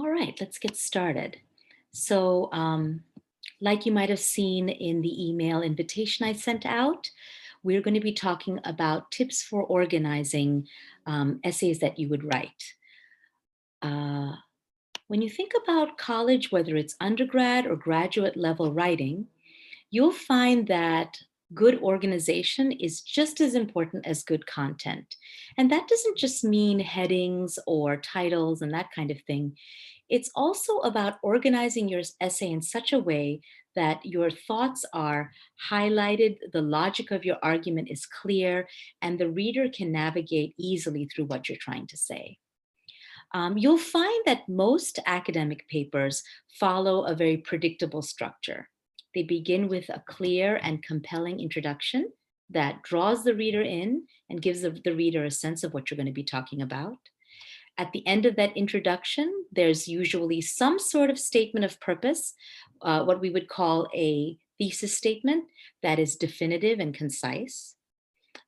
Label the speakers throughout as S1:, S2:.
S1: All right, let's get started. So, like you might have seen in the email invitation I sent out, we're going to be talking about tips for organizing essays that you would write. Uh, when you think about college, whether it's undergrad or graduate level writing, you'll find that good organization is just as important as good content. And that doesn't just mean headings or titles and that kind of thing. It's also about organizing your essay in such a way that your thoughts are highlighted, the logic of your argument is clear, and the reader can navigate easily through what you're trying to say. You'll find that most academic papers follow a very predictable structure. They begin with a clear and compelling introduction that draws the reader in and gives the reader a sense of what you're going to be talking about. At the end of that introduction, there's usually some sort of statement of purpose, what we would call a thesis statement that is definitive and concise.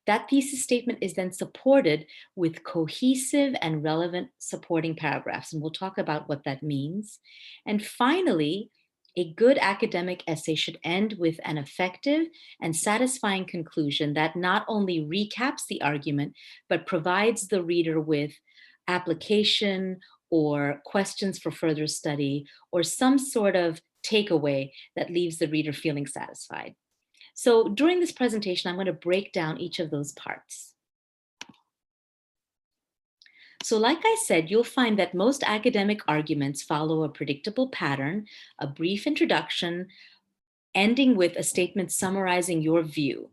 S1: That thesis statement is then supported with cohesive and relevant supporting paragraphs, and we'll talk about what that means. And finally, a good academic essay should end with an effective and satisfying conclusion that not only recaps the argument, but provides the reader with application or questions for further study or some sort of takeaway that leaves the reader feeling satisfied. So during this presentation, I'm going to break down each of those parts. So like I said, you'll find that most academic arguments follow a predictable pattern, a brief introduction, ending with a statement summarizing your view.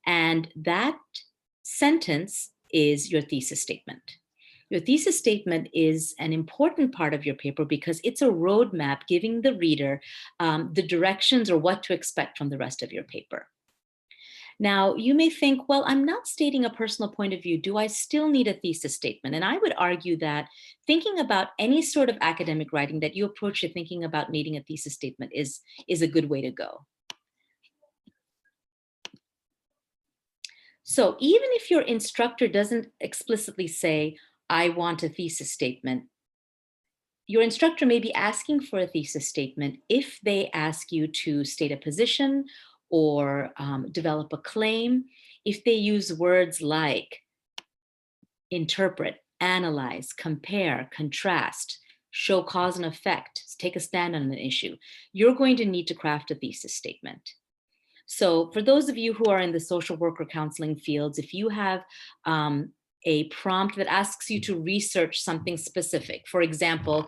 S1: And that sentence is your thesis statement. Your thesis statement is an important part of your paper because it's a roadmap giving the reader the directions or what to expect from the rest of your paper. Now, you may think, well, I'm not stating a personal point of view. Do I still need a thesis statement? And I would argue that thinking about any sort of academic writing that you approach it thinking about needing a thesis statement is a good way to go. So even if your instructor doesn't explicitly say, I want a thesis statement, your instructor may be asking for a thesis statement if they ask you to state a position or develop a claim, if they use words like interpret, analyze, compare, contrast, show cause and effect, take a stand on an issue, you're going to need to craft a thesis statement. So for those of you who are in the social work or counseling fields, if you have a prompt that asks you to research something specific, for example,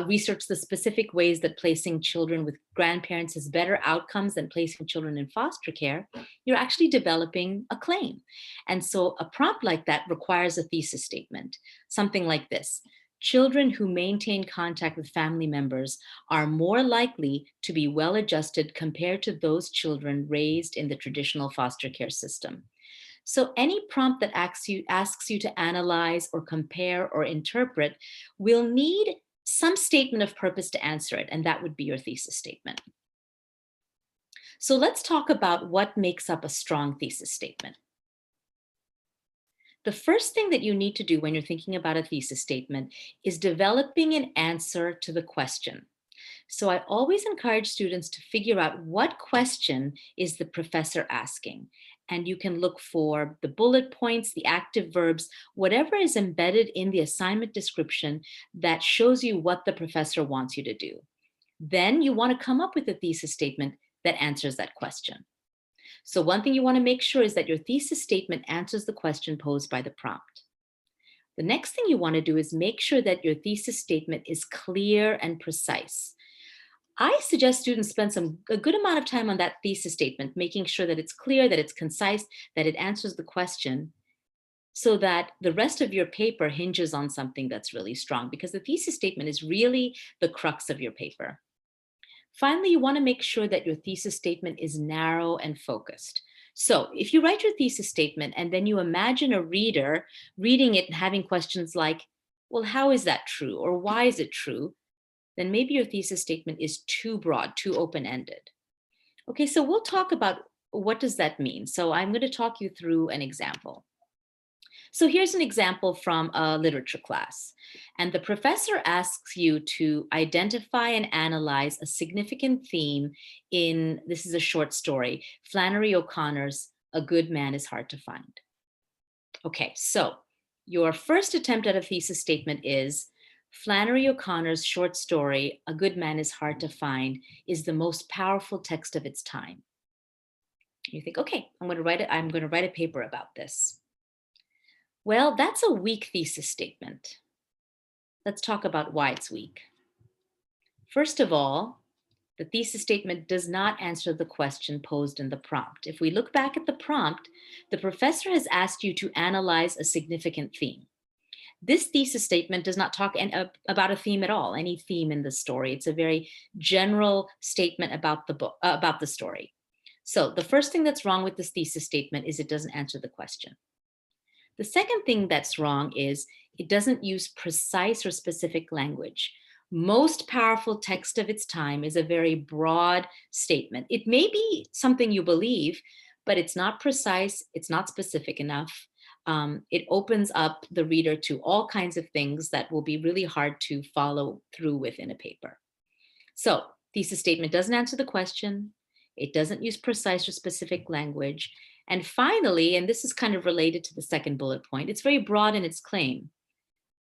S1: research the specific ways that placing children with grandparents has better outcomes than placing children in foster care, you're actually developing a claim. And so a prompt like that requires a thesis statement, something like this. Children who maintain contact with family members are more likely to be well-adjusted compared to those children raised in the traditional foster care system. So any prompt that asks you to analyze or compare or interpret will need some statement of purpose to answer it, and that would be your thesis statement. So let's talk about what makes up a strong thesis statement. The first thing that you need to do when you're thinking about a thesis statement is developing an answer to the question. So I always encourage students to figure out what question is the professor asking. And you can look for the bullet points, the active verbs, whatever is embedded in the assignment description that shows you what the professor wants you to do. Then you want to come up with a thesis statement that answers that question. So one thing you want to make sure is that your thesis statement answers the question posed by the prompt. The next thing you want to do is make sure that your thesis statement is clear and precise. I suggest students spend a good amount of time on that thesis statement, making sure that it's clear, that it's concise, that it answers the question, so that the rest of your paper hinges on something that's really strong, because the thesis statement is really the crux of your paper. Finally, you want to make sure that your thesis statement is narrow and focused. So if you write your thesis statement and then you imagine a reader reading it and having questions like, well, how is that true? Or why is it true? Then maybe your thesis statement is too broad, too open-ended. Okay, so we'll talk about what does that mean. So I'm going to talk you through an example. So here's an example from a literature class. And the professor asks you to identify and analyze a significant theme in, this is a short story, Flannery O'Connor's A Good Man is Hard to Find. Okay, so your first attempt at a thesis statement is Flannery O'Connor's short story, A Good Man is Hard to Find, is the most powerful text of its time. You think, okay, I'm going to write a paper about this. Well, that's a weak thesis statement. Let's talk about why it's weak. First of all, the thesis statement does not answer the question posed in the prompt. If we look back at the prompt, the professor has asked you to analyze a significant theme. This thesis statement does not talk about a theme at all, any theme in the story. It's a very general statement about the book, about the story. So the first thing that's wrong with this thesis statement is it doesn't answer the question. The second thing that's wrong is it doesn't use precise or specific language. Most powerful text of its time is a very broad statement. It may be something you believe, but it's not precise, it's not specific enough. It opens up the reader to all kinds of things that will be really hard to follow through with in a paper. So, thesis statement doesn't answer the question. It doesn't use precise or specific language. And finally, and this is kind of related to the second bullet point, it's very broad in its claim.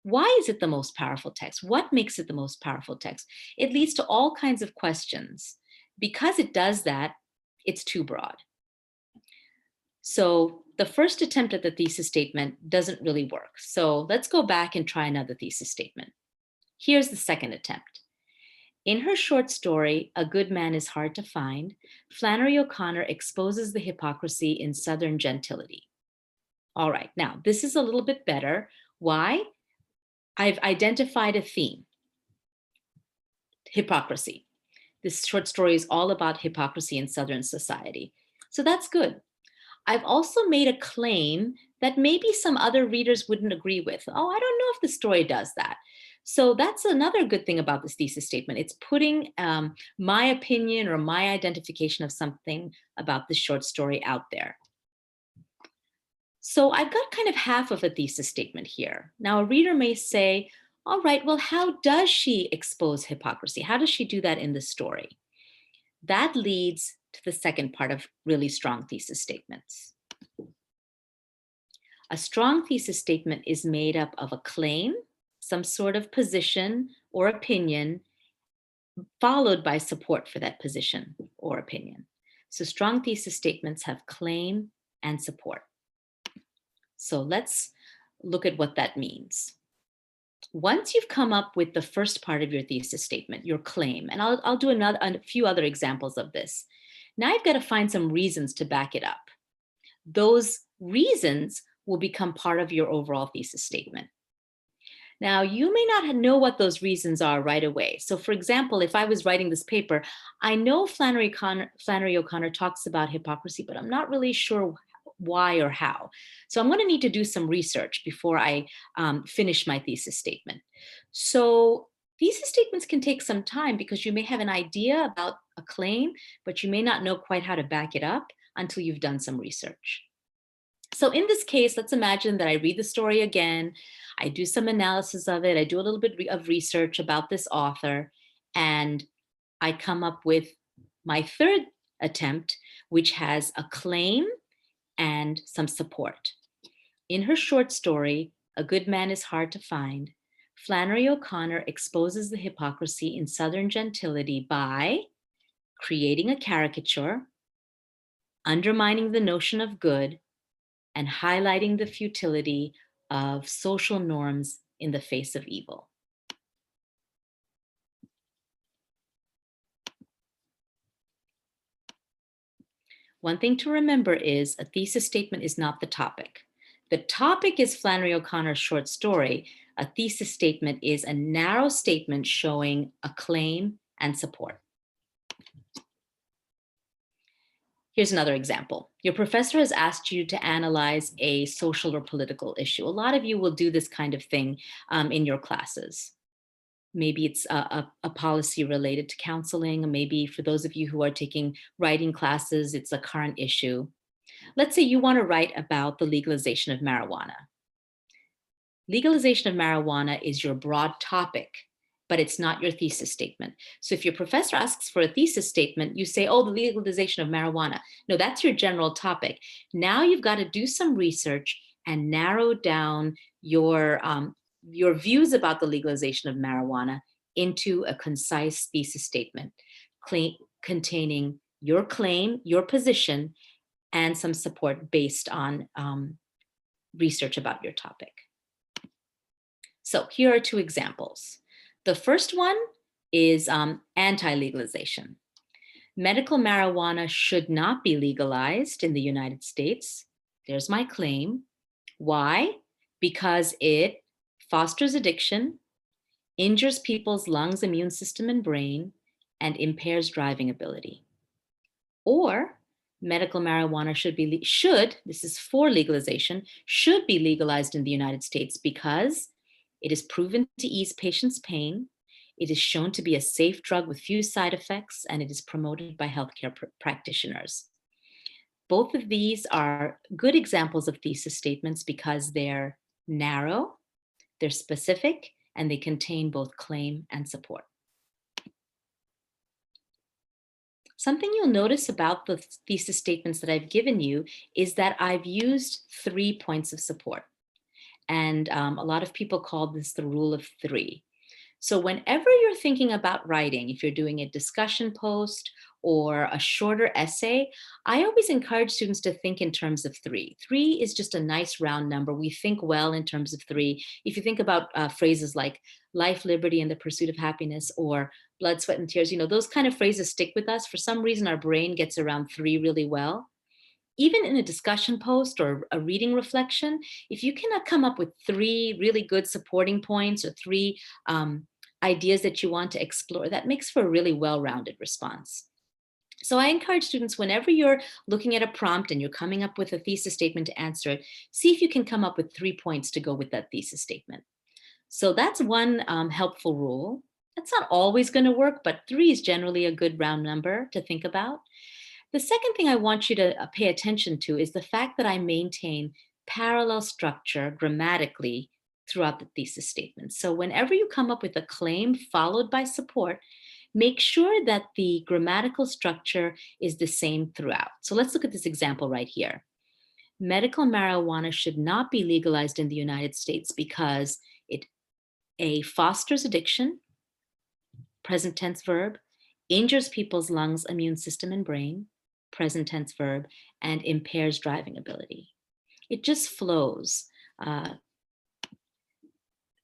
S1: Why is it the most powerful text? What makes it the most powerful text? It leads to all kinds of questions. Because it does that, it's too broad. So the first attempt at the thesis statement doesn't really work. So let's go back and try another thesis statement. Here's the second attempt. In her short story, A Good Man is Hard to Find, Flannery O'Connor exposes the hypocrisy in Southern gentility. All right, now this is a little bit better. Why? I've identified a theme, hypocrisy. This short story is all about hypocrisy in Southern society. So that's good. I've also made a claim that maybe some other readers wouldn't agree with. Oh, I don't know if the story does that. So that's another good thing about this thesis statement. It's putting my opinion or my identification of something about this short story out there. So I've got kind of half of a thesis statement here. Now a reader may say, all right, well, how does she expose hypocrisy? How does she do that in the story? That leads to the second part of really strong thesis statements. A strong thesis statement is made up of a claim, some sort of position or opinion, followed by support for that position or opinion. So strong thesis statements have claim and support. So let's look at what that means. Once you've come up with the first part of your thesis statement, your claim, and I'll do a few other examples of this. Now you've got to find some reasons to back it up. Those reasons will become part of your overall thesis statement. Now, you may not know what those reasons are right away. So for example, if I was writing this paper, I know Flannery O'Connor talks about hypocrisy, but I'm not really sure why or how. So I'm going to need to do some research before I finish my thesis statement. So thesis statements can take some time because you may have an idea about a claim, but you may not know quite how to back it up until you've done some research. So in this case, let's imagine that I read the story again, I do some analysis of it, I do a little bit of research about this author, and I come up with my third attempt, which has a claim and some support. In her short story, A Good Man is Hard to Find, Flannery O'Connor exposes the hypocrisy in Southern gentility by creating a caricature, undermining the notion of good, and highlighting the futility of social norms in the face of evil. One thing to remember is a thesis statement is not the topic. The topic is Flannery O'Connor's short story. A thesis statement is a narrow statement showing a claim and support. Here's another example. Your professor has asked you to analyze a social or political issue. A lot of you will do this kind of thing in your classes. Maybe it's a policy related to counseling. Maybe for those of you who are taking writing classes, it's a current issue. Let's say you want to write about the legalization of marijuana. Legalization of marijuana is your broad topic, but it's not your thesis statement. So if your professor asks for a thesis statement, you say, oh, the legalization of marijuana. No, that's your general topic. Now you've got to do some research and narrow down your views about the legalization of marijuana into a concise thesis statement containing your claim, your position, and some support based on research about your topic. So here are two examples. The first one is anti-legalization. Medical marijuana should not be legalized in the United States. There's my claim. Why? Because it fosters addiction, injures people's lungs, immune system, and brain, and impairs driving ability. Or medical marijuana this is for legalization, should be legalized in the United States because it is proven to ease patients' pain, it is shown to be a safe drug with few side effects, and it is promoted by healthcare practitioners. Both of these are good examples of thesis statements because they're narrow, they're specific, and they contain both claim and support. Something you'll notice about the thesis statements that I've given you is that I've used 3 points of support. And a lot of people call this the rule of 3. So whenever you're thinking about writing, if you're doing a discussion post or a shorter essay, I always encourage students to think in terms of 3. 3 is just a nice round number. We think well in terms of 3. If you think about phrases like life, liberty, and the pursuit of happiness, or blood, sweat, and tears, those kind of phrases stick with us. For some reason, our brain gets around 3 really well. Even in a discussion post or a reading reflection, if you cannot come up with 3 really good supporting points or 3 ideas that you want to explore, that makes for a really well-rounded response. So I encourage students, whenever you're looking at a prompt and you're coming up with a thesis statement to answer it, see if you can come up with 3 points to go with that thesis statement. So that's one helpful rule. That's not always going to work, but 3 is generally a good round number to think about. The second thing I want you to pay attention to is the fact that I maintain parallel structure grammatically throughout the thesis statement. So whenever you come up with a claim followed by support, make sure that the grammatical structure is the same throughout. So let's look at this example right here. Medical marijuana should not be legalized in the United States because it fosters addiction, present tense verb, injures people's lungs, immune system, and brain, present tense verb, and impairs driving ability. It just flows.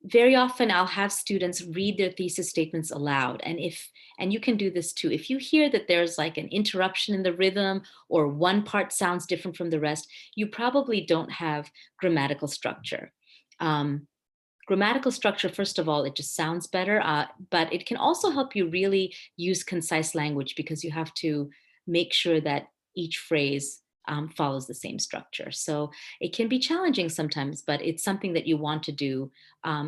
S1: Very often I'll have students read their thesis statements aloud. And you can do this too. If you hear that there's like an interruption in the rhythm or one part sounds different from the rest, you probably don't have grammatical structure. Grammatical structure, first of all, it just sounds better, but it can also help you really use concise language because you have to make sure that each phrase follows the same structure. So it can be challenging sometimes, but it's something that you want to do,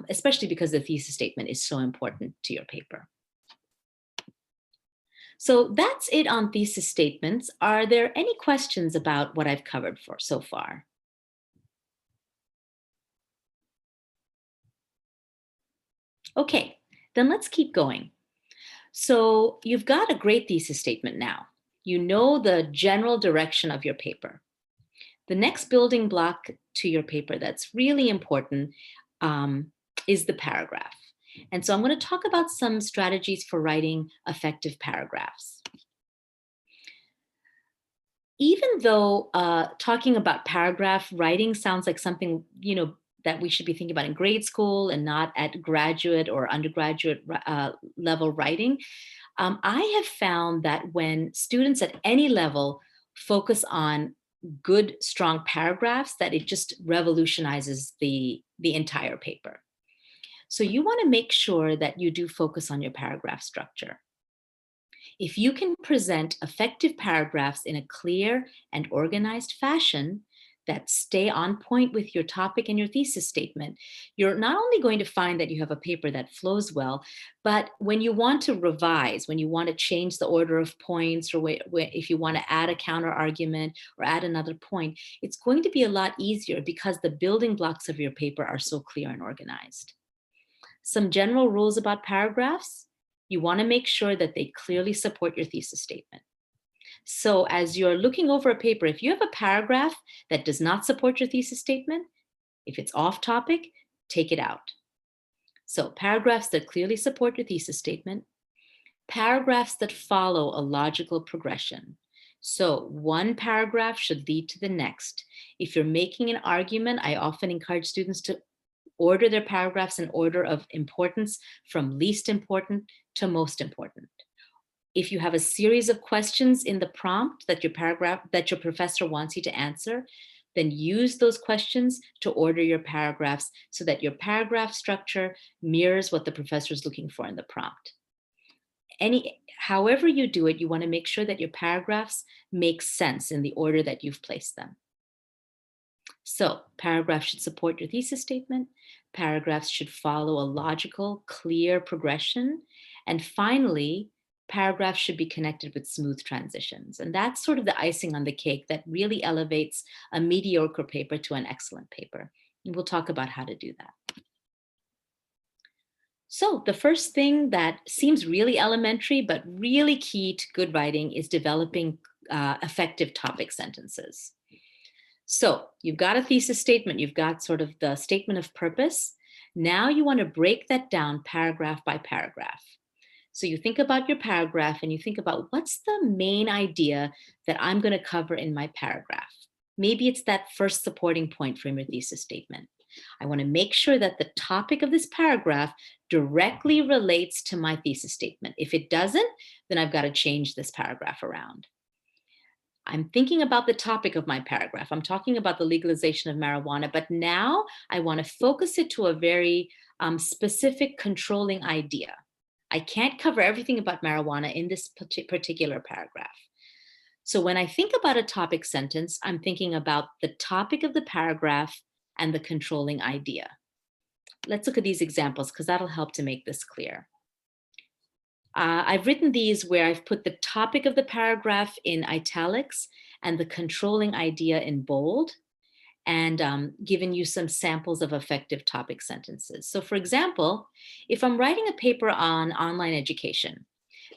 S1: especially because the thesis statement is so important to your paper. So that's it on thesis statements. Are there any questions about what I've covered so far? Okay, then let's keep going. So you've got a great thesis statement now. You know the general direction of your paper. The next building block to your paper that's really important is the paragraph. And so I'm going to talk about some strategies for writing effective paragraphs. Even though talking about paragraph writing sounds like something, that we should be thinking about in grade school and not at graduate or undergraduate level writing, I have found that when students at any level focus on good, strong paragraphs, that it just revolutionizes the entire paper. So you want to make sure that you do focus on your paragraph structure. If you can present effective paragraphs in a clear and organized fashion, that stay on point with your topic and your thesis statement, you're not only going to find that you have a paper that flows well, but when you want to revise, when you want to change the order of points, or if you want to add a counter argument or add another point, it's going to be a lot easier because the building blocks of your paper are so clear and organized. Some general rules about paragraphs: you want to make sure that they clearly support your thesis statement. So as you're looking over a paper, if you have a paragraph that does not support your thesis statement, if it's off topic, take it out. So paragraphs that clearly support your thesis statement, paragraphs that follow a logical progression. So one paragraph should lead to the next. If you're making an argument, I often encourage students to order their paragraphs in order of importance from least important to most important. If you have a series of questions in the prompt that your professor wants you to answer, then use those questions to order your paragraphs so that your paragraph structure mirrors what the professor is looking for in the prompt. However you do it, you want to make sure that your paragraphs make sense in the order that you've placed them. So paragraphs should support your thesis statement. Paragraphs should follow a logical, clear progression. And finally, paragraphs should be connected with smooth transitions. And that's sort of the icing on the cake that really elevates a mediocre paper to an excellent paper. And we'll talk about how to do that. So the first thing that seems really elementary, but really key to good writing is developing effective topic sentences. So you've got a thesis statement, you've got sort of the statement of purpose. Now you want to break that down paragraph by paragraph. So you think about your paragraph and you think about what's the main idea that I'm going to cover in my paragraph. Maybe it's that first supporting point from your thesis statement. I want to make sure that the topic of this paragraph directly relates to my thesis statement. If it doesn't, then I've got to change this paragraph around. I'm thinking about the topic of my paragraph. I'm talking about the legalization of marijuana, but now I want to focus it to a very specific controlling idea. I can't cover everything about marijuana in this particular paragraph. So when I think about a topic sentence, I'm thinking about the topic of the paragraph and the controlling idea. Let's look at these examples because that'll help to make this clear. I've written these where I've put the topic of the paragraph in italics and the controlling idea in bold, and given you some samples of effective topic sentences. So for example, if I'm writing a paper on online education,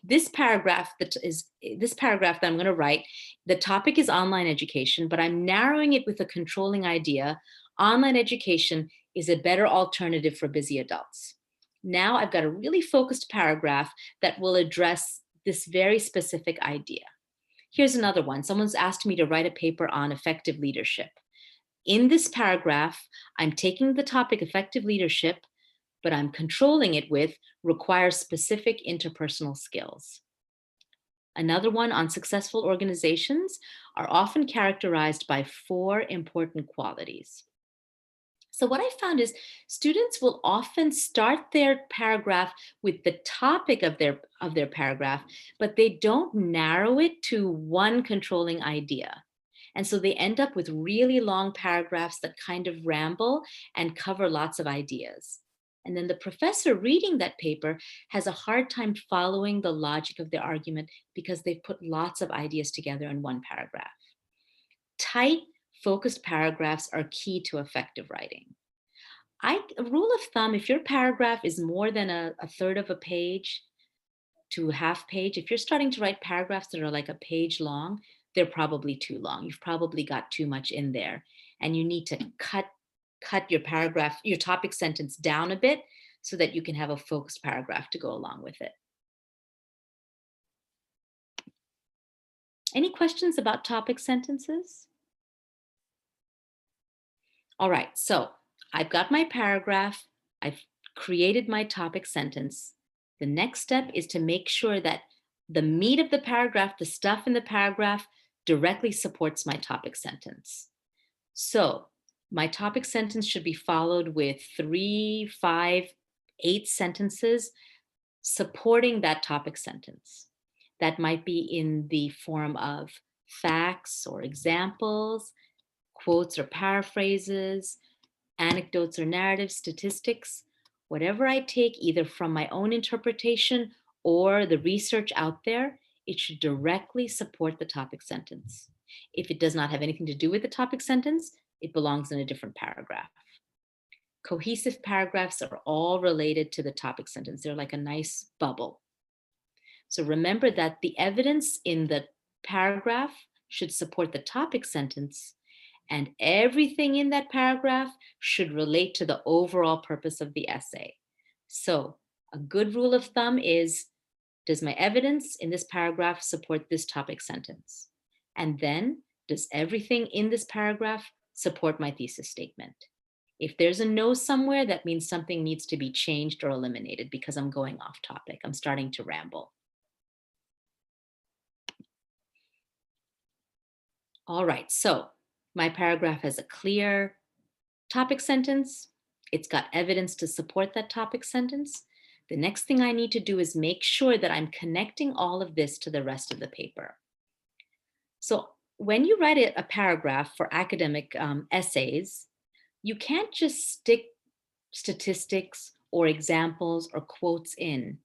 S1: this paragraph that I'm going to write, the topic is online education, but I'm narrowing it with a controlling idea. Online education is a better alternative for busy adults. Now I've got a really focused paragraph that will address this very specific idea. Here's another one. Someone's asked me to write a paper on effective leadership. In this paragraph, I'm taking the topic effective leadership, but I'm controlling it with requires specific interpersonal skills. Another one on successful organizations are often characterized by 4 important qualities. So what I found is students will often start their paragraph with the topic of their paragraph, but they don't narrow it to one controlling idea. And so they end up with really long paragraphs that kind of ramble and cover lots of ideas. And then the professor reading that paper has a hard time following the logic of their argument because they've put lots of ideas together in one paragraph. Tight, focused paragraphs are key to effective writing. A rule of thumb, if your paragraph is more than a third of a page to a half page, if you're starting to write paragraphs that are like a page long, they're probably too long. You've probably got too much in there, and you need to cut your paragraph, your topic sentence down a bit so that you can have a focused paragraph to go along with it. Any questions about topic sentences? All right, so I've got my paragraph, I've created my topic sentence. The next step is to make sure that the meat of the paragraph, the stuff in the paragraph, directly supports my topic sentence. So my topic sentence should be followed with 3, 5, 8 sentences supporting that topic sentence. That might be in the form of facts or examples, quotes or paraphrases, anecdotes or narratives, statistics, whatever I take either from my own interpretation or the research out there, it should directly support the topic sentence. If it does not have anything to do with the topic sentence, it belongs in a different paragraph. Cohesive paragraphs are all related to the topic sentence. They're like a nice bubble. So remember that the evidence in the paragraph should support the topic sentence, and everything in that paragraph should relate to the overall purpose of the essay. So a good rule of thumb is, does my evidence in this paragraph support this topic sentence? And then, does everything in this paragraph support my thesis statement? If there's a no somewhere, that means something needs to be changed or eliminated because I'm going off topic. I'm starting to ramble. All right, so my paragraph has a clear topic sentence. It's got evidence to support that topic sentence. The next thing I need to do is make sure that I'm connecting all of this to the rest of the paper. So when you write a paragraph for academic essays, you can't just stick statistics or examples or quotes in.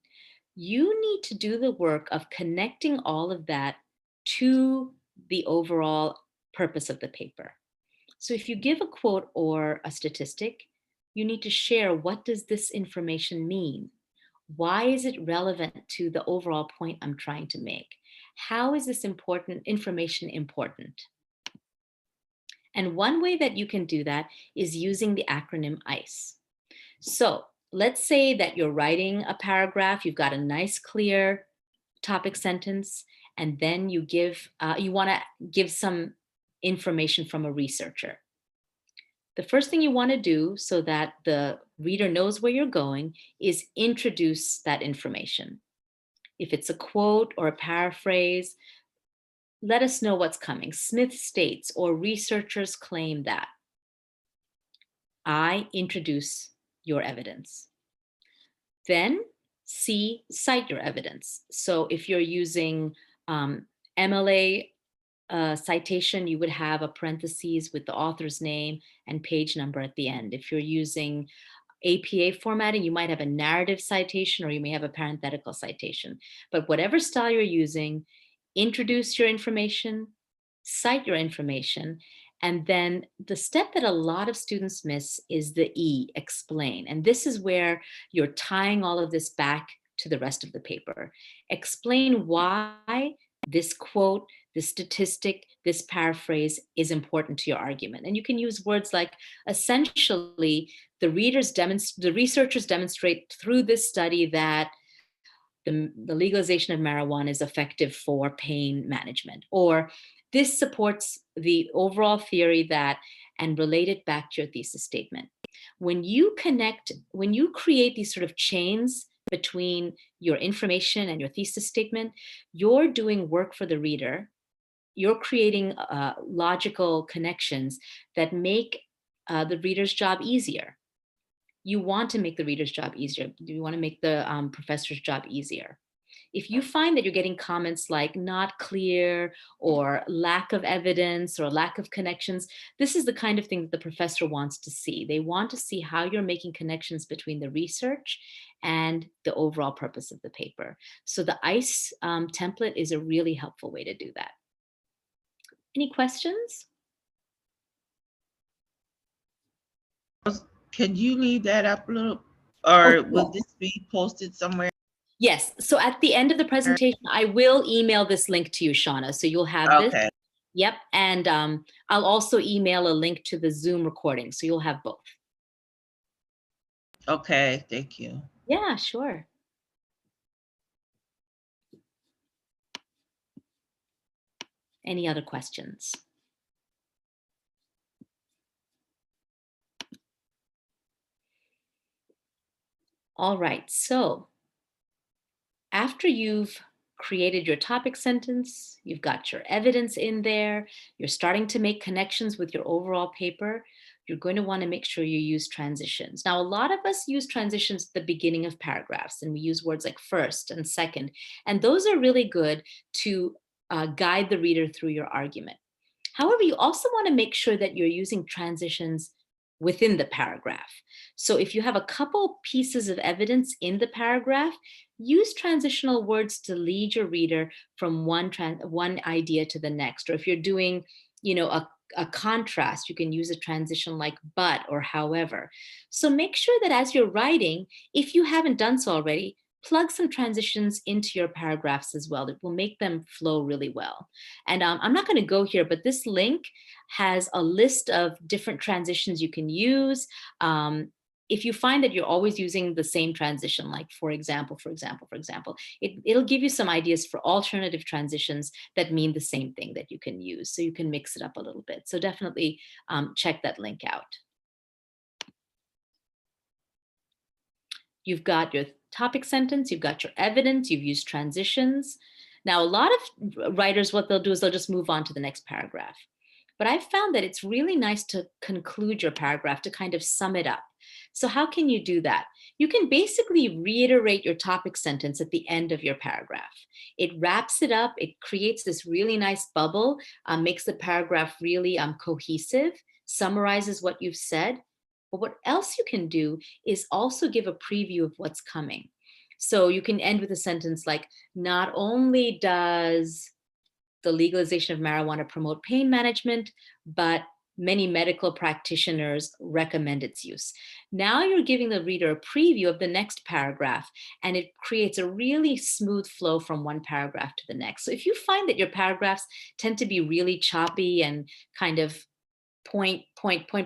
S1: You need to do the work of connecting all of that to the overall purpose of the paper. So if you give a quote or a statistic, you need to share, what does this information mean? Why is it relevant to the overall point I'm trying to make? How is this information important? And one way that you can do that is using the acronym ICE. So let's say that you're writing a paragraph, you've got a nice, clear topic sentence, and then you want to give some information from a researcher. The first thing you want to do so that the reader knows where you're going is introduce that information. If it's a quote or a paraphrase, let us know what's coming. Smith states, or researchers claim that. I introduce your evidence. Then cite your evidence. So if you're using MLA citation, you would have a parentheses with the author's name and page number at the end. If you're using APA formatting, you might have a narrative citation or you may have a parenthetical citation. But whatever style you're using, introduce your information, cite your information, and then the step that a lot of students miss is the E, explain. And this is where you're tying all of this back to the rest of the paper. Explain why this quote, this statistic, this paraphrase is important to your argument. And you can use words like, essentially, the researchers demonstrate through this study that the legalization of marijuana is effective for pain management, or this supports the overall theory that, and relate it back to your thesis statement. When you create these sort of chains between your information and your thesis statement, you're doing work for the reader. You're creating logical connections that make the reader's job easier. You want to make the reader's job easier. You want to make the professor's job easier. If you find that you're getting comments like not clear or lack of evidence or lack of connections, this is the kind of thing that the professor wants to see. They want to see how you're making connections between the research and the overall purpose of the paper. So the ICE template is a really helpful way to do that. Any questions?
S2: Can you leave that up a little, or will this be posted somewhere?
S1: Yes. So at the end of the presentation, I will email this link to you, Shauna. So you'll have this.
S2: Okay.
S1: Yep. And I'll also email a link to the Zoom recording. So you'll have both.
S2: Okay. Thank you.
S1: Yeah, sure. Any other questions? All right. So after you've created your topic sentence, you've got your evidence in there, you're starting to make connections with your overall paper, you're going to want to make sure you use transitions. Now, a lot of us use transitions at the beginning of paragraphs, and we use words like first and second, and those are really good to guide the reader through your argument. However, you also want to make sure that you're using transitions within the paragraph. So if you have a couple pieces of evidence in the paragraph, use transitional words to lead your reader from one idea to the next. Or if you're doing, a contrast, you can use a transition like but or however. So make sure that as you're writing, if you haven't done so already, plug some transitions into your paragraphs as well. That will make them flow really well. And I'm not going to go here, but this link has a list of different transitions you can use. If you find that you're always using the same transition, like for example, it'll give you some ideas for alternative transitions that mean the same thing that you can use. So you can mix it up a little bit. So definitely check that link out. You've got your topic sentence, you've got your evidence, you've used transitions. Now, a lot of writers, what they'll do is they'll just move on to the next paragraph. But I've found that it's really nice to conclude your paragraph, to kind of sum it up. So how can you do that? You can basically reiterate your topic sentence at the end of your paragraph. It wraps it up, it creates this really nice bubble, makes the paragraph really cohesive, summarizes what you've said. But what else you can do is also give a preview of what's coming. So you can end with a sentence like, not only does the legalization of marijuana promote pain management, but many medical practitioners recommend its use. Now you're giving the reader a preview of the next paragraph, and it creates a really smooth flow from one paragraph to the next. So if you find that your paragraphs tend to be really choppy and kind of point,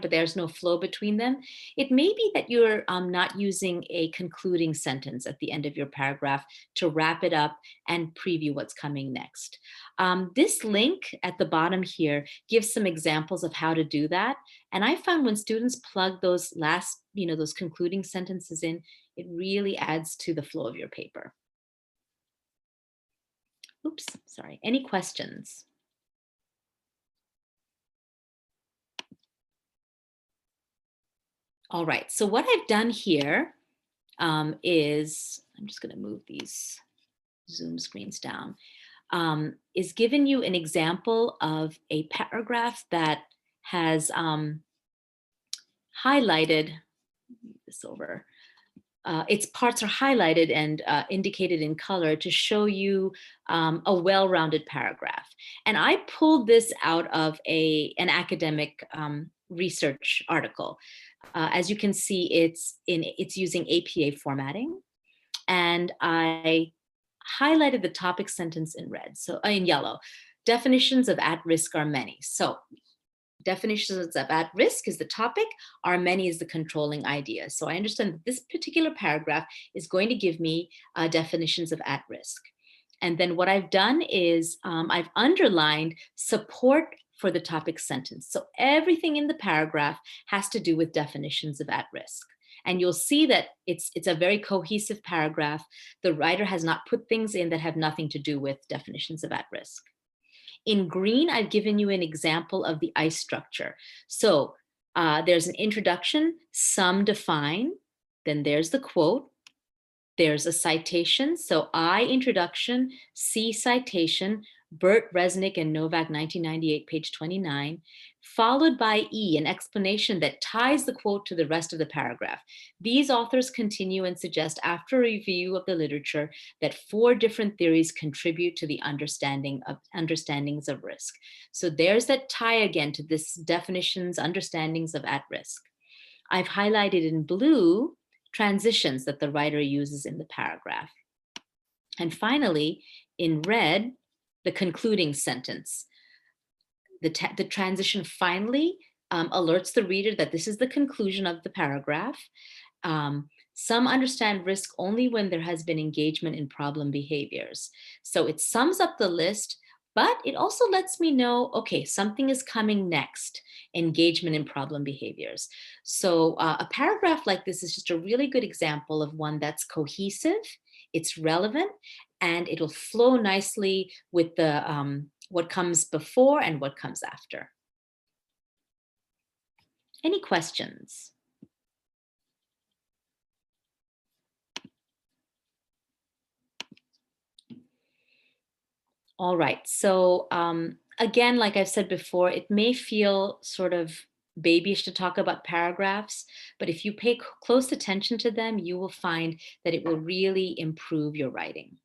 S1: but there's no flow between them, it may be that you're not using a concluding sentence at the end of your paragraph to wrap it up and preview what's coming next. This link at the bottom here gives some examples of how to do that. And I found when students plug those those concluding sentences in, it really adds to the flow of your paper. Oops, sorry. Any questions? All right, so what I've done here is, I'm just going to move these Zoom screens down, is given you an example of a paragraph that has highlighted, move this over, its parts are highlighted and indicated in color to show you a well-rounded paragraph. And I pulled this out of an academic research article. As you can see, it's using APA formatting, and I highlighted the topic sentence in red, so in yellow. Definitions of at risk are many. So definitions of at risk is the topic, are many is the controlling idea. So I understand that this particular paragraph is going to give me definitions of at risk. And then what I've done is I've underlined support for the topic sentence. So everything in the paragraph has to do with definitions of at risk. And you'll see that it's a very cohesive paragraph. The writer has not put things in that have nothing to do with definitions of at risk. In green, I've given you an example of the ICE structure. So there's an introduction, some define, then there's the quote, there's a citation. So I, introduction, C, citation, Burt, Resnick, and Novak, 1998, page 29, followed by E, an explanation that ties the quote to the rest of the paragraph. These authors continue and suggest, after a review of the literature, that 4 different theories contribute to the understandings of risk. So there's that tie again to this definitions, understandings of at risk. I've highlighted in blue transitions that the writer uses in the paragraph. And finally, in red, the concluding sentence. The transition finally alerts the reader that this is the conclusion of the paragraph. Some understand risk only when there has been engagement in problem behaviors. So it sums up the list, but it also lets me know, okay, something is coming next, engagement in problem behaviors. So a paragraph like this is just a really good example of one that's cohesive, it's relevant, and it'll flow nicely with the what comes before and what comes after. Any questions? All right, so Again, like I've said before, it may feel sort of babyish to talk about paragraphs, but if you pay close attention to them, you will find that it will really improve your writing.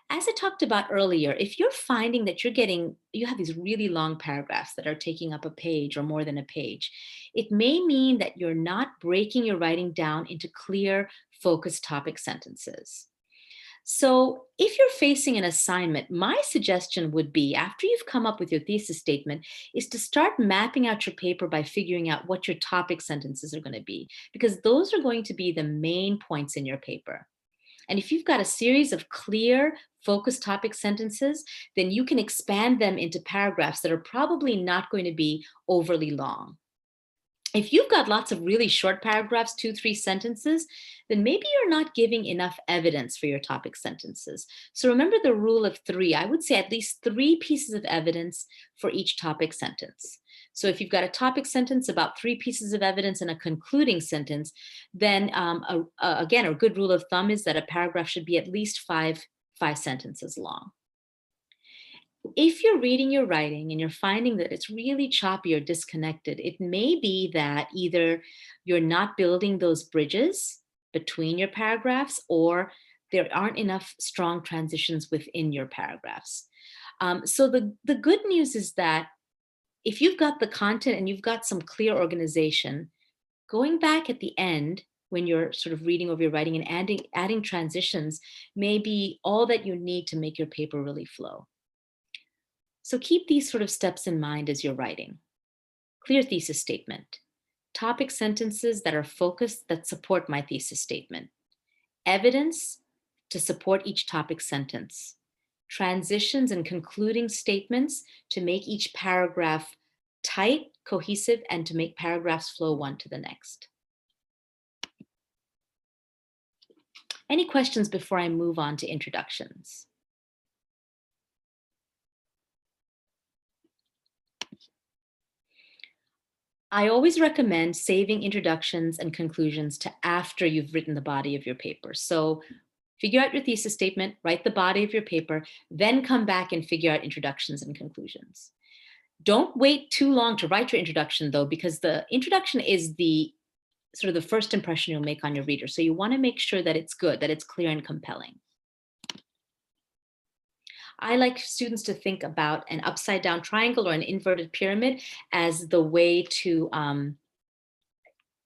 S1: As I talked about earlier, if you're finding that you have these really long paragraphs that are taking up a page or more than a page, it may mean that you're not breaking your writing down into clear, focused topic sentences. So, if you're facing an assignment, my suggestion would be after you've come up with your thesis statement, is to start mapping out your paper by figuring out what your topic sentences are going to be, because those are going to be the main points in your paper. And if you've got a series of clear, focused topic sentences, then you can expand them into paragraphs that are probably not going to be overly long. If you've got lots of really short paragraphs, 2, 3 sentences, then maybe you're not giving enough evidence for your topic sentences. So remember the rule of three. I would say at least 3 pieces of evidence for each topic sentence. So if you've got a topic sentence, about 3 pieces of evidence, and a concluding sentence, then again, a good rule of thumb is that a paragraph should be at least five sentences long. If you're reading your writing and you're finding that it's really choppy or disconnected, it may be that either you're not building those bridges between your paragraphs, or there aren't enough strong transitions within your paragraphs. So the good news is that if you've got the content and you've got some clear organization, going back at the end when you're sort of reading over your writing and adding transitions may be all that you need to make your paper really flow. So keep these sort of steps in mind as you're writing. Clear thesis statement. Topic sentences that are focused that support my thesis statement. Evidence to support each topic sentence. Transitions and concluding statements to make each paragraph tight, cohesive, and to make paragraphs flow one to the next. Any questions before I move on to introductions? I always recommend saving introductions and conclusions to after you've written the body of your paper. So figure out your thesis statement, write the body of your paper, then come back and figure out introductions and conclusions. Don't wait too long to write your introduction, though, because the introduction is the sort of the first impression you'll make on your reader. So you want to make sure that it's good, that it's clear and compelling. I like students to think about an upside down triangle or an inverted pyramid as the way to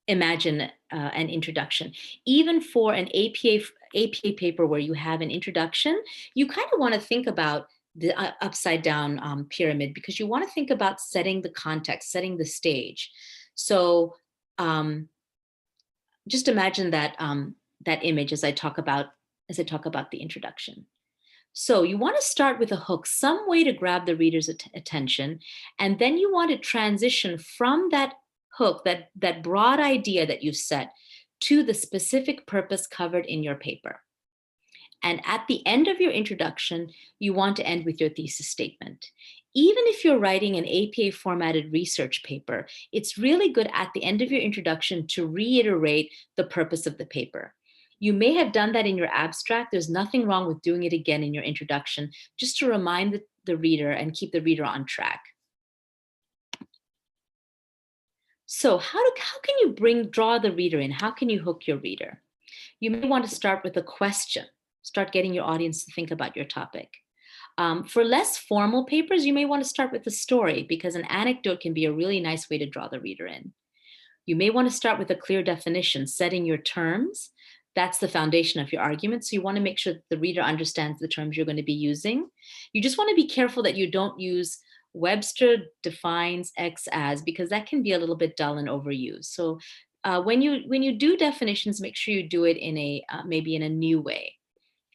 S1: imagine an introduction. Even for an APA paper where you have an introduction, you kind of want to think about the upside down pyramid, because you want to think about setting the context, setting the stage. So just imagine that that image as I talk about the introduction. So you want to start with a hook, some way to grab the reader's attention, and then you want to transition from that hook, that broad idea that you've set, to the specific purpose covered in your paper. And at the end of your introduction, you want to end with your thesis statement. Even if you're writing an APA formatted research paper, it's really good at the end of your introduction to reiterate the purpose of the paper. You may have done that in your abstract. There's nothing wrong with doing it again in your introduction, just to remind the reader and keep the reader on track. So how can you draw the reader in? How can you hook your reader? You may want to start with a question. Start getting your audience to think about your topic. For less formal papers, you may want to start with a story, because an anecdote can be a really nice way to draw the reader in. You may want to start with a clear definition, setting your terms. That's the foundation of your argument. So you want to make sure that the reader understands the terms you're going to be using. You just want to be careful that you don't use Webster defines X as, because that can be a little bit dull and overused. So when you do definitions, make sure you do it in a maybe in a new way.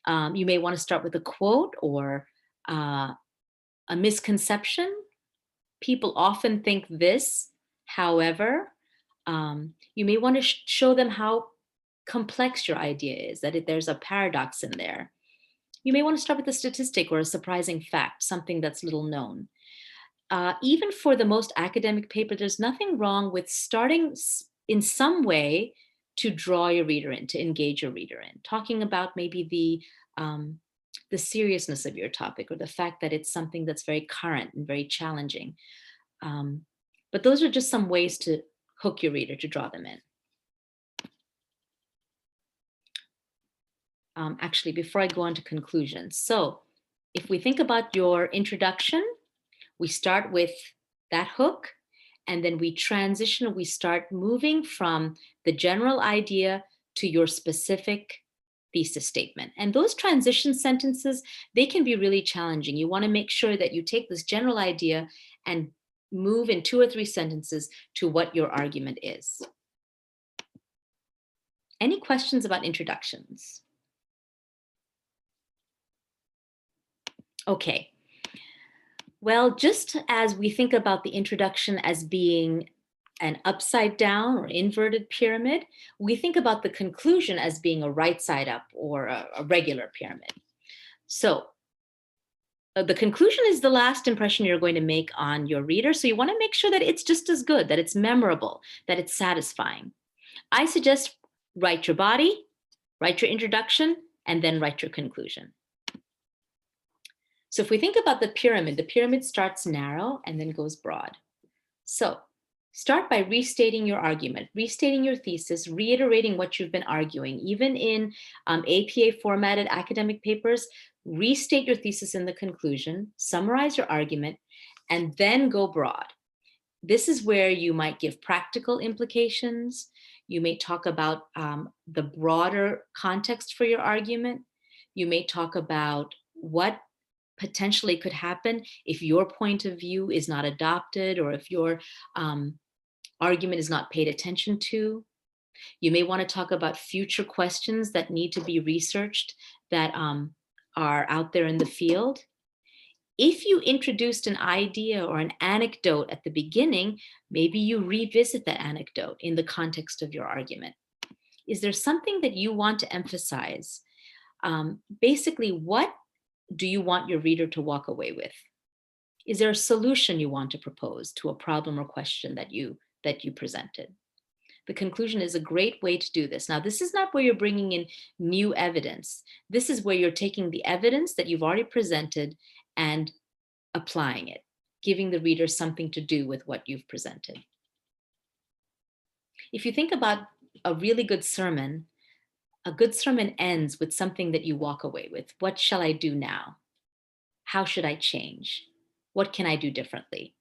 S1: You may want to start with a quote or a misconception. People often think this, however. You may want to show them how complex your idea is, that there's a paradox in there. You may want to start with a statistic or a surprising fact, something that's little known. Even for the most academic paper, there's nothing wrong with starting in some way to draw your reader in, to engage your reader in, talking about maybe the seriousness of your topic, or the fact that it's something that's very current and very challenging. But those are just some ways to hook your reader, to draw them in. Actually, before I go on to conclusions. So if we think about your introduction, we start with that hook, and then we transition, we start moving from the general idea to your specific thesis statement. And those transition sentences, they can be really challenging. You want to make sure that you take this general idea and move in 2 or 3 sentences to what your argument is. Any questions about introductions? Okay. Well, just as we think about the introduction as being an upside down or inverted pyramid, we think about the conclusion as being a right side up or a regular pyramid. So the conclusion is the last impression you're going to make on your reader. So you want to make sure that it's just as good, that it's memorable, that it's satisfying. I suggest write your body, write your introduction, and then write your conclusion. So if we think about the pyramid starts narrow and then goes broad. So start by restating your argument, restating your thesis, reiterating what you've been arguing. Even in APA formatted academic papers, restate your thesis in the conclusion, summarize your argument, and then go broad. This is where you might give practical implications. You may talk about the broader context for your argument. You may talk about what potentially could happen if your point of view is not adopted, or if your argument is not paid attention to. You may want to talk about future questions that need to be researched that are out there in the field. If you introduced an idea or an anecdote at the beginning, maybe you revisit that anecdote in the context of your argument. Is there something that you want to emphasize? Basically, what do you want your reader to walk away with? Is there a solution you want to propose to a problem or question that you presented? The conclusion is a great way to do this. Now, this is not where you're bringing in new evidence. This is where you're taking the evidence that you've already presented and applying it, giving the reader something to do with what you've presented. If you think about a really good sermon, a good sermon ends with something that you walk away with. What shall I do now? How should I change? What can I do differently?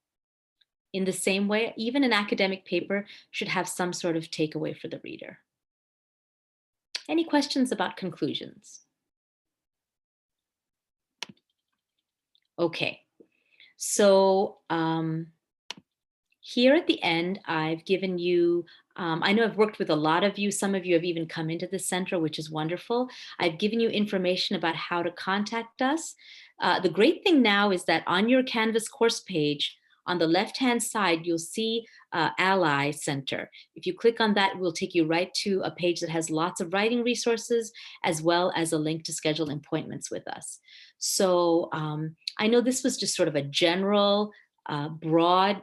S1: In the same way, even an academic paper should have some sort of takeaway for the reader. Any questions about conclusions? Okay, so here at the end, I've given you, I know I've worked with a lot of you. Some of you have even come into the center, which is wonderful. I've given you information about how to contact us. The great thing now is that on your Canvas course page, on the left-hand side, you'll see Ally Center. If you click on that, it will take you right to a page that has lots of writing resources, as well as a link to schedule appointments with us. So I know this was just sort of a general, broad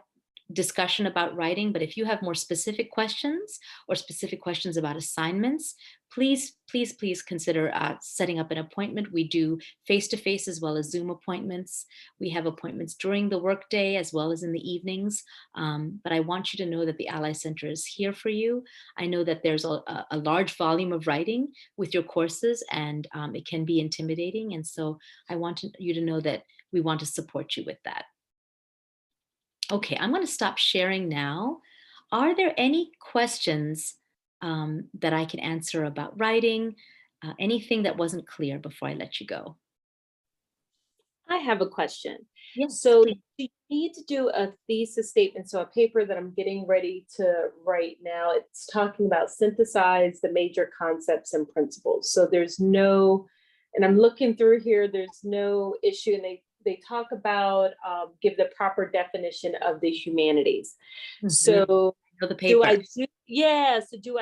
S1: discussion about writing, but if you have more specific questions or specific questions about assignments, please consider setting up an appointment. We do face-to-face as well as Zoom appointments. We have appointments during the workday as well as in the evenings. But I want you to know that the Ally Center is here for you. I know that there's a large volume of writing with your courses, and it can be intimidating. And so I want you to know that we want to support you with that. Okay, I'm going to stop sharing now. Are there any questions that I can answer about writing? Anything that wasn't clear before I let you go?
S3: I have a question.
S1: Yes.
S3: So do you need to do a thesis statement? So a paper that I'm getting ready to write now, it's talking about synthesize the major concepts and principles. So there's no, and I'm looking through here, there's no issue. And they talk about, give the proper definition of the humanities.
S1: Mm-hmm.
S3: So
S1: the paper.
S3: do I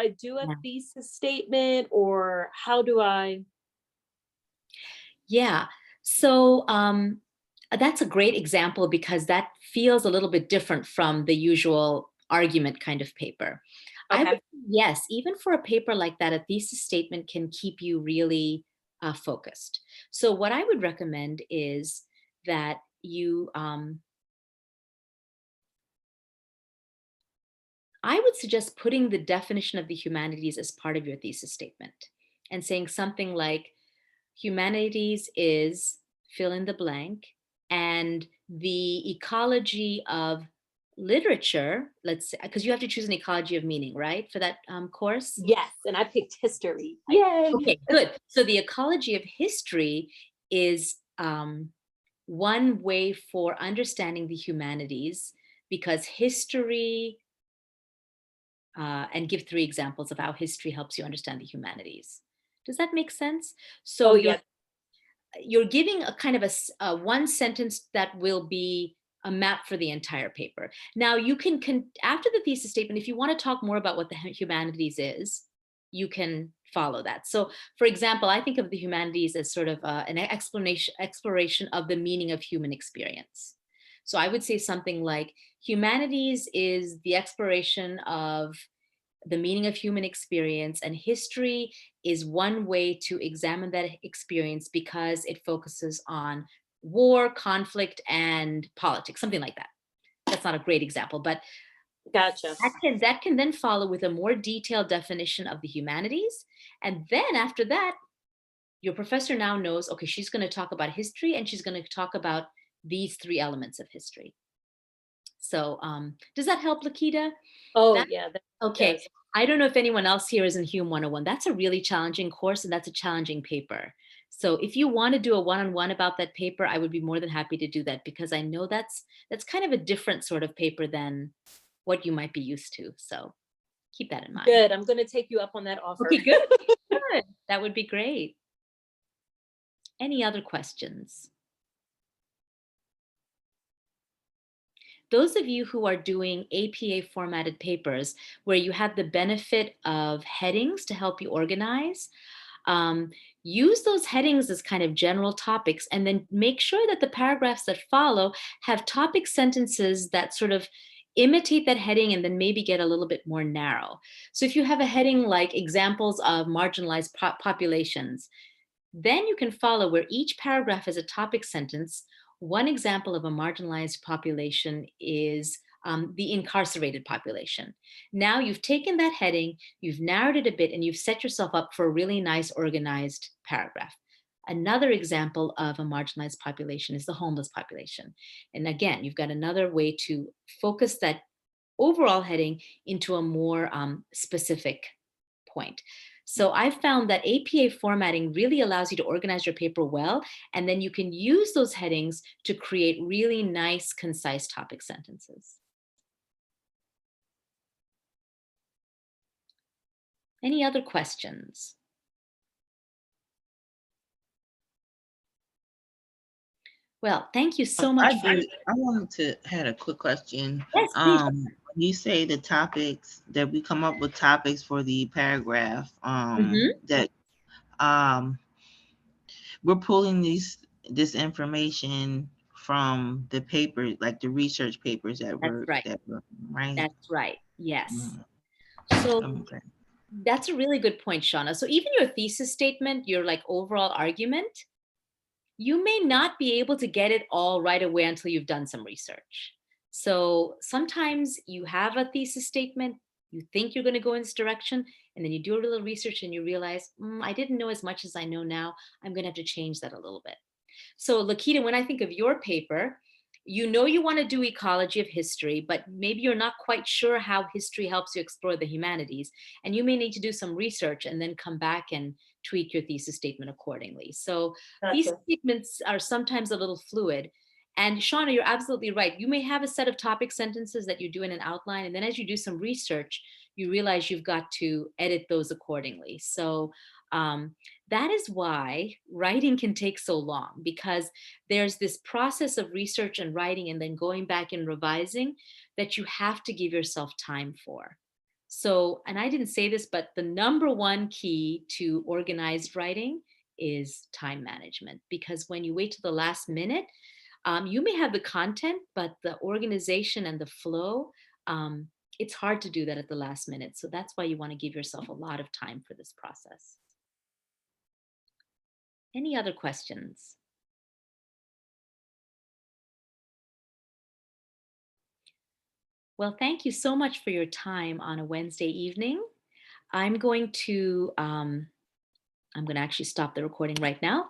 S3: do a
S1: Yeah.
S3: thesis statement, or how do I?
S1: Yeah. So that's a great example, because that feels a little bit different from the usual argument kind of paper.
S3: Okay.
S1: Yes, even for a paper like that, a thesis statement can keep you really focused. So what I would recommend is that you, I would suggest putting the definition of the humanities as part of your thesis statement and saying something like, humanities is fill in the blank, and the ecology of literature, let's say, because you have to choose an ecology of meaning, right, for that course?
S3: Yes, and I picked history. Yay!
S1: Okay, good. So the ecology of history is one way for understanding the humanities, because history, and give 3 examples of how history helps you understand the humanities. Does that make sense? So
S3: Oh, yeah.
S1: you're giving a kind of a one sentence that will be a map for the entire paper. Now you can, after the thesis statement, if you want to talk more about what the humanities is, you can follow that. So for example, I think of the humanities as sort of an exploration of the meaning of human experience. So I would say something like, humanities is the exploration of the meaning of human experience, and history is one way to examine that experience because it focuses on war, conflict, and politics, something like that. That's not a great example, but
S3: Gotcha.
S1: that can then follow with a more detailed definition of the humanities. And then after that, your professor now knows, okay, she's going to talk about history and she's going to talk about these 3 elements of history. So does that help, Lakita?
S3: Oh,
S1: That,
S3: yeah. That
S1: okay.
S3: does.
S1: I don't know if anyone else here is in Hume 101. That's a really challenging course and that's a challenging paper. So if you want to do a one-on-one about that paper, I would be more than happy to do that, because I know that's kind of a different sort of paper than what you might be used to. So keep that in mind.
S3: Good. I'm going to take you up on that offer.
S1: Okay, good. Good. That would be great. Any other questions? Those of you who are doing APA formatted papers where you have the benefit of headings to help you organize, use those headings as kind of general topics, and then make sure that the paragraphs that follow have topic sentences that sort of imitate that heading and then maybe get a little bit more narrow. So if you have a heading like examples of marginalized populations, then you can follow where each paragraph is a topic sentence. One example of a marginalized population is the incarcerated population. Now you've taken that heading, you've narrowed it a bit, and you've set yourself up for a really nice organized paragraph. Another example of a marginalized population is the homeless population. And again, you've got another way to focus that overall heading into a more specific point. So I've found that APA formatting really allows you to organize your paper well, and then you can use those headings to create really nice, concise topic sentences. Any other questions? Well, thank you so much.
S2: I wanted to had a quick question.
S1: Yes, please.
S2: When you say the topics that we come up with topics for the paragraph, that we're pulling this information from the paper, like the research papers that
S1: That's
S2: were
S1: right.
S2: right.
S1: That's right. Yes.
S2: Mm.
S1: So
S2: Okay.
S1: that's a really good point, Shauna. So even your thesis statement, your like overall argument, you may not be able to get it all right away until you've done some research. So sometimes you have a thesis statement, you think you're going to go in this direction, and then you do a little research and you realize, I didn't know as much as I know now. I'm going to have to change that a little bit. So Lakita, when I think of your paper, you know you want to do ecology of history, but maybe you're not quite sure how history helps you explore the humanities. And you may need to do some research and then come back and tweak your thesis statement accordingly. So thesis statements are sometimes a little fluid. And Shauna, you're absolutely right. You may have a set of topic sentences that you do in an outline. And then as you do some research, you realize you've got to edit those accordingly. So that is why writing can take so long, because there's this process of research and writing and then going back and revising that you have to give yourself time for. So, and I didn't say this, but the number one key to organized writing is time management, because when you wait to the last minute, you may have the content, but the organization and the flow, it's hard to do that at the last minute. So that's why you want to give yourself a lot of time for this process. Any other questions? Well, thank you so much for your time on a Wednesday evening. I'm going to actually stop the recording right now.